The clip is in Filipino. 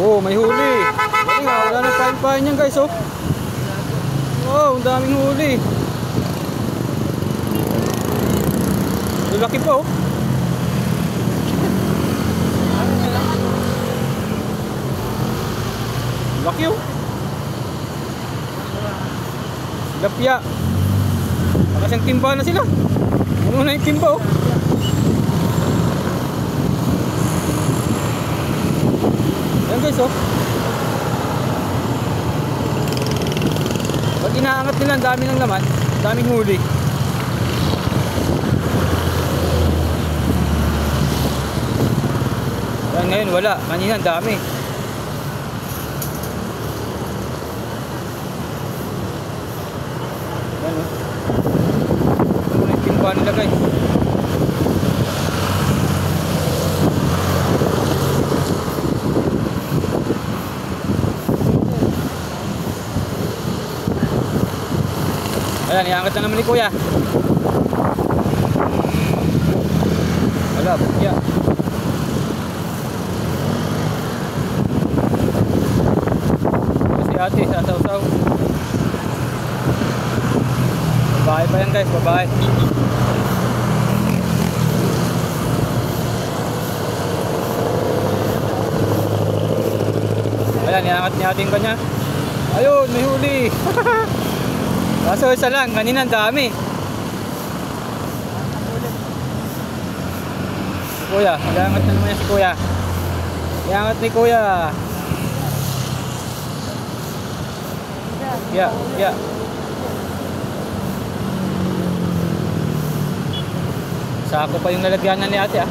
Oh, may huli. Galing ah, wala nang pain-pain yan guys oh. Wow, ang daming huli. Laki pa oh. Laki oh. Lapya. Nakasang timba na sila. Ano na yung timba oh. Yan guys oh. Pag inaangat nila, ang dami ng laman, daming huli. Yan ngayon wala, kanina ang dami. Yan oh. Ano na yung timba nila guys. Ayan, iangat na naman ni kuya. Wala, bukya. Si ate, sasaw-saw. Babae pa yan guys, babae. Ayan, iangat ni ating kanya. Ayun, may huli. Kaso isa lang, kanina ang dami. Si kuya, iangat na naman yan si kuya. Iangat ni kuya. Yeah. Sako pa yung lalagyanan ni ate ah.